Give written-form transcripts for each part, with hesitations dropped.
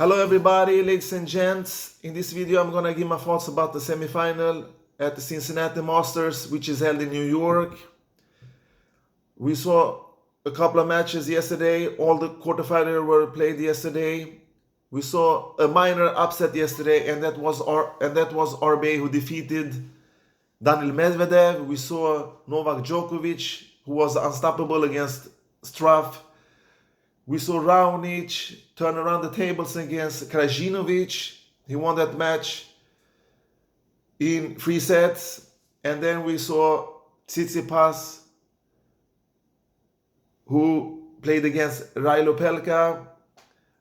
Hello everybody, ladies and gents. In this video I'm gonna give my thoughts about the semifinal at the Cincinnati Masters, which is held in New York. We saw a couple of matches yesterday. All the quarterfinals were played yesterday. We saw a minor upset yesterday, and that was RBA who defeated Daniil Medvedev. We saw Novak Djokovic, who was unstoppable against Struff. We saw Raonic turn around the tables against Krajinovic. He won that match in 3 sets. And then we saw Tsitsipas, who played against Railo Pelka.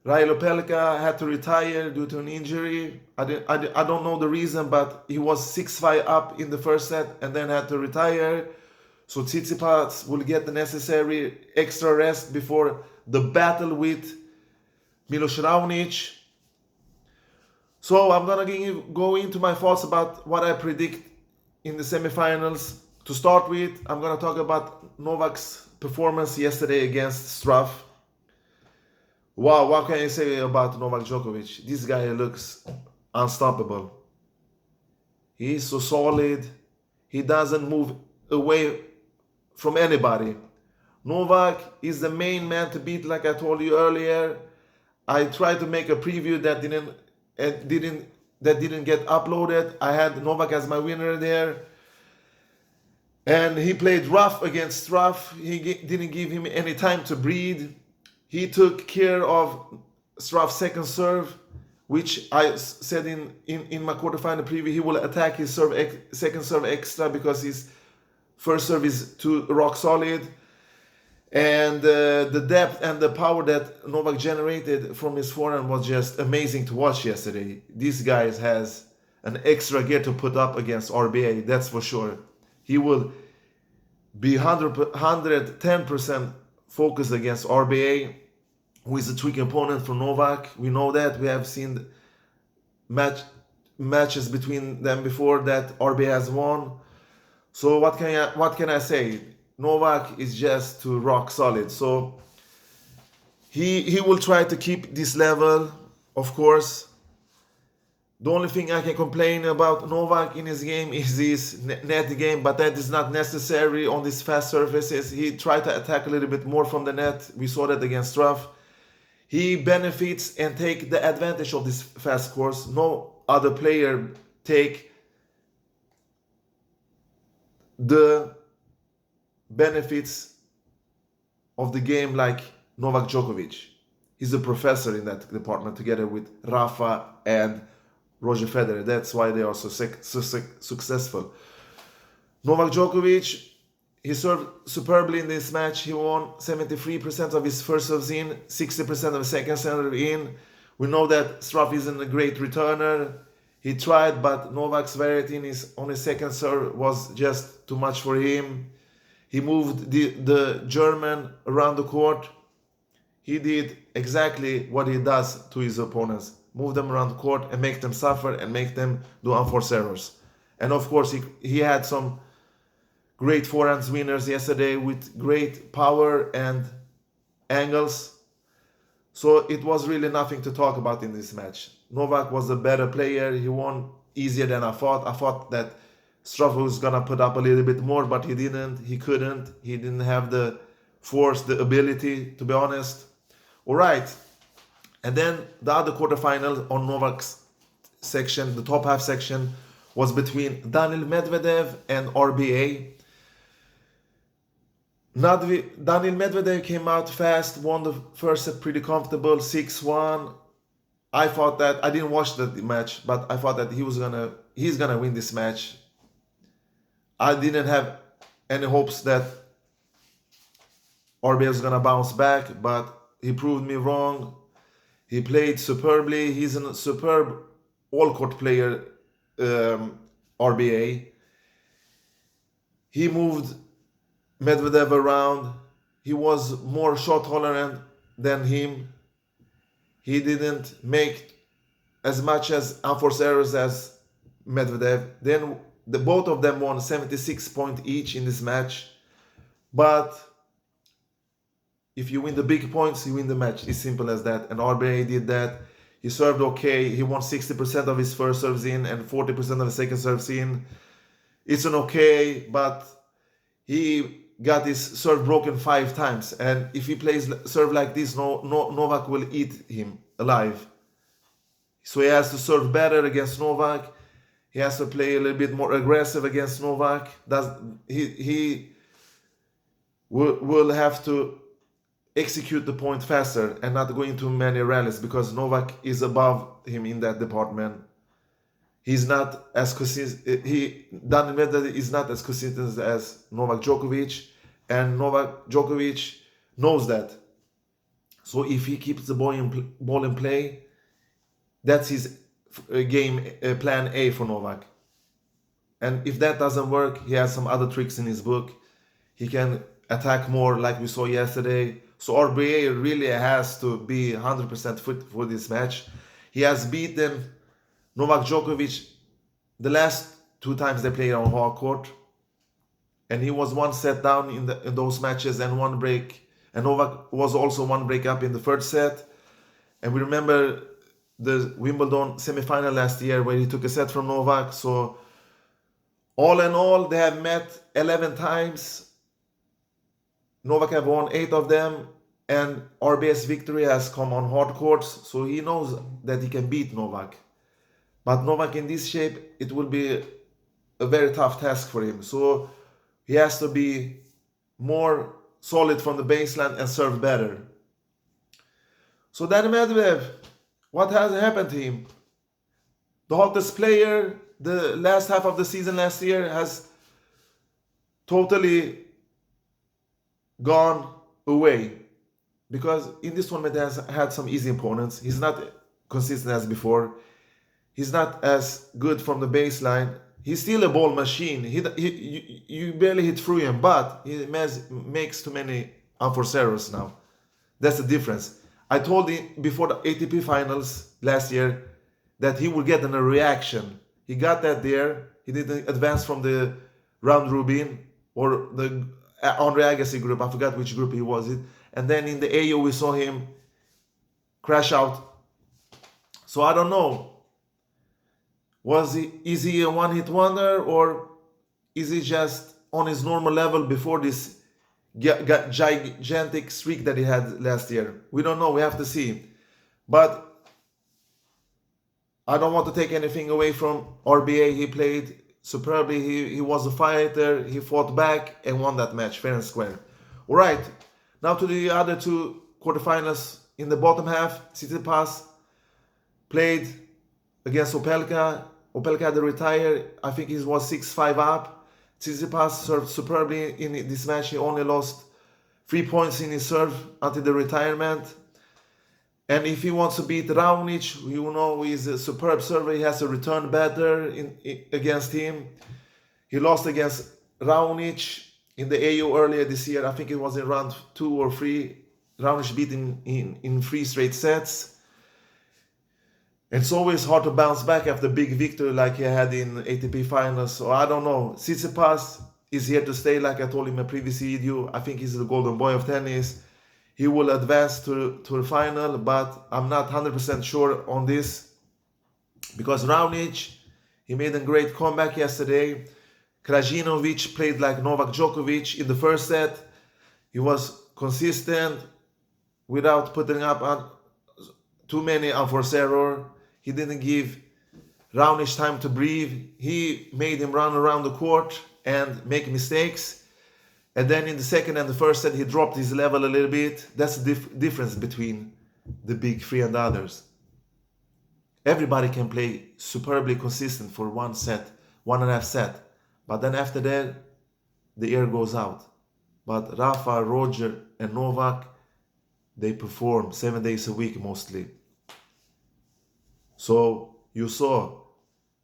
Railo Pelka had to retire due to an injury. I don't know the reason, but he was 6-5 up in the first set and then had to retire. So Tsitsipas will get the necessary extra rest before the battle with Milos Raonic. So I'm gonna go into my thoughts about what I predict in the semifinals. To start with, I'm gonna talk about Novak's performance yesterday against Struff. Wow, what can you say about Novak Djokovic? This guy looks unstoppable. He's so solid. He doesn't move away from anybody. Novak is the main man to beat, like I told you earlier. I tried to make a preview that didn't get uploaded. I had Novak as my winner there. And he played rough against Struff. He didn't give him any time to breathe. He took care of Struff's second serve, which I said in my quarterfinal preview, he will attack his second serve extra because his first serve is too rock solid. And the depth and the power that Novak generated from his forehand was just amazing to watch yesterday. This guy has an extra gear to put up against RBA, that's for sure. He will be 110% focused against RBA, who is a tricky opponent for Novak. We know that. We have seen matches between them before that RBA has won. So what can I say? Novak is just too rock solid. So he will try to keep this level, of course. The only thing I can complain about Novak in his game is his net game, but that is not necessary on these fast surfaces. He tried to attack a little bit more from the net. We saw that against Struff. He benefits and take the advantage of this fast course. No other player take the benefits of the game like Novak Djokovic. He's a professor in that department together with Rafa and Roger Federer. That's why they are so successful. Novak Djokovic, he served superbly in this match. He won 73% of his first serves in, 60% of the second serve in. We know that Struff isn't a great returner. He tried, but Novak's variety on his second serve was just too much for him. He moved the German around the court. He did exactly what he does to his opponents. Move them around the court and make them suffer and make them do unforced errors. And of course, he had some great forehand winners yesterday with great power and angles. So it was really nothing to talk about in this match. Novak was the better player. He won easier than I thought. I thought that Struff was gonna put up a little bit more, but he didn't. He couldn't. He didn't have the force, the ability, to be honest. All right. And then the other quarterfinal on Novak's section, the top half section, was between Daniil Medvedev and RBA. Daniil Medvedev came out fast, won the first set pretty comfortable, 6-1. I thought that, I didn't watch the match, but I thought that he's gonna win this match. I didn't have any hopes that RBA was gonna bounce back, but he proved me wrong. He played superbly. He's a superb all-court player, RBA. He moved Medvedev around. He was more shot tolerant than him. He didn't make as much as unforced errors as Medvedev. Then both of them won 76 points each in this match. But if you win the big points, you win the match. It's simple as that. And RBA did that. He served okay. He won 60% of his first serves in and 40% of his second serves in. It's an okay, but he got his serve broken 5 times. And if he plays serve like this, Novak will eat him alive. So he has to serve better against Novak. He has to play a little bit more aggressive against Novak. He will have to execute the point faster and not go into many rallies because Novak is above him in that department. He's not as consistent. Daniil Medvedev is not as consistent as Novak Djokovic, and Novak Djokovic knows that. So if he keeps the ball in play, that's his game plan A for Novak. And if that doesn't work, he has some other tricks in his book. He can attack more like we saw yesterday. So RBA really has to be 100% fit for this match. He has beaten Novak Djokovic the last 2 times they played on hard court. And he was 1 set down in those matches and 1 break. And Novak was also 1 break up in the first set. And we remember the Wimbledon semifinal last year where he took a set from Novak. So all in all, they have met 11 times. Novak have won 8 of them, and RBS victory has come on hard courts, so he knows that he can beat Novak. But Novak in this shape, it will be a very tough task for him. So he has to be more solid from the baseline and serve better. So Daniil Medvedev, what has happened to him? The hottest player, the last half of the season last year has totally gone away because in this tournament he has had some easy opponents. He's not consistent as before. He's not as good from the baseline. He's still a ball machine. You barely hit through him, but he makes too many unforced errors now. That's the difference. I told him before the ATP finals last year that he would get a reaction. He got that there. He didn't advance from the round robin or the Andre Agassi group. I forgot which group he was in. And then in the AO we saw him crash out. So I don't know. Is he a one-hit wonder, or is he just on his normal level before this gigantic streak that he had last year? We don't know. We have to see. But I don't want to take anything away from RBA. He played superbly. He was a fighter. He fought back and won that match fair and square. All right. Now to the other 2 quarterfinals. In the bottom half, Tsitsipas played against Opelka. Opelka had to retire. I think he was 6-5 up. Tsitsipas served superbly in this match. He only lost 3 points in his serve until the retirement. And if he wants to beat Raonic, you know he's a superb server. He has to return better against him. He lost against Raonic in the AO earlier this year. I think it was in round 2 or 3. Raonic beat him in 3 straight sets. It's always hard to bounce back after big victory like he had in ATP finals. So I don't know. Tsitsipas is here to stay, like I told him in my previous video. I think he's the golden boy of tennis. He will advance to the final, but I'm not 100% sure on this. Because Raonic, he made a great comeback yesterday. Krajinovic played like Novak Djokovic in the first set. He was consistent without putting up on too many unforced errors. He didn't give Raonic time to breathe. He made him run around the court and make mistakes. And then in the second and the first set, he dropped his level a little bit. That's the difference between the big 3 and the others. Everybody can play superbly consistent for 1 set, 1.5 set. But then after that, the air goes out. But Rafa, Roger, and Novak, they perform 7 days a week mostly. So you saw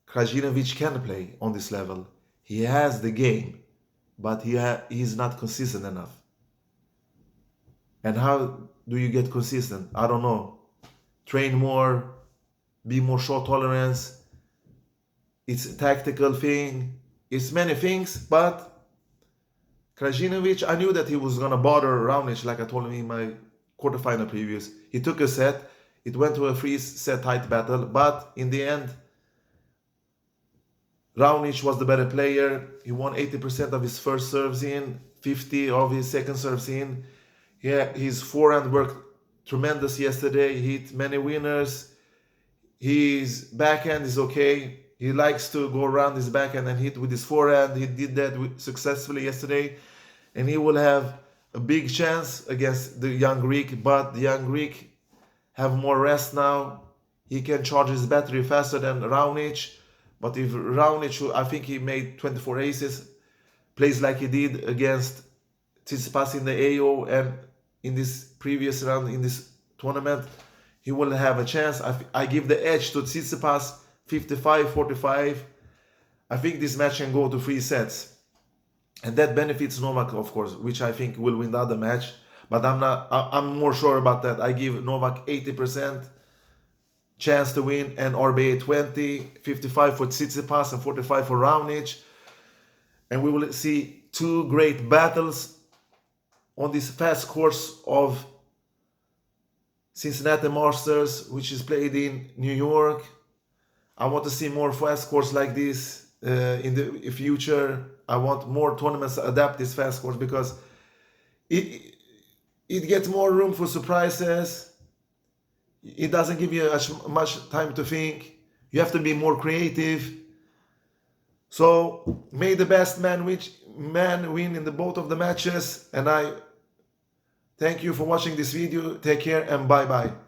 Krajinovic can play on this level. He has the game, but he's not consistent enough. And how do you get consistent? I don't know. Train more, be more shot tolerance. It's a tactical thing. It's many things, but Krajinovic, I knew that he was going to bother Raonic like I told him in my quarterfinal previews. He took a set. It went to a 3-set tight battle, but in the end, Raonic was the better player. He won 80% of his first serves in, 50 of his second serves in. Yeah, his forehand worked tremendous yesterday. He hit many winners. His backhand is okay. He likes to go around his backhand and hit with his forehand. He did that successfully yesterday. And he will have a big chance against the young Greek. But the young Greek have more rest now. He can charge his battery faster than Raonic. But if Raonic, I think he made 24 aces, plays like he did against Tsitsipas in the AO and in this previous round in this tournament, he will have a chance. I give the edge to Tsitsipas 55-45. I think this match can go to 3 sets. And that benefits Novak, of course, which I think will win the other match. But I'm more sure about that. I give Novak 80% chance to win and RBA 20, 55 for Tsitsipas and 45 for Raonic. And we will see 2 great battles on this fast course of Cincinnati Masters, which is played in New York. I want to see more fast course like this in the future. I want more tournaments to adapt this fast course because it gets more room for surprises. It doesn't give you as much time to think. You have to be more creative. So may the best man win in both of the matches. And I thank you for watching this video. Take care and bye-bye.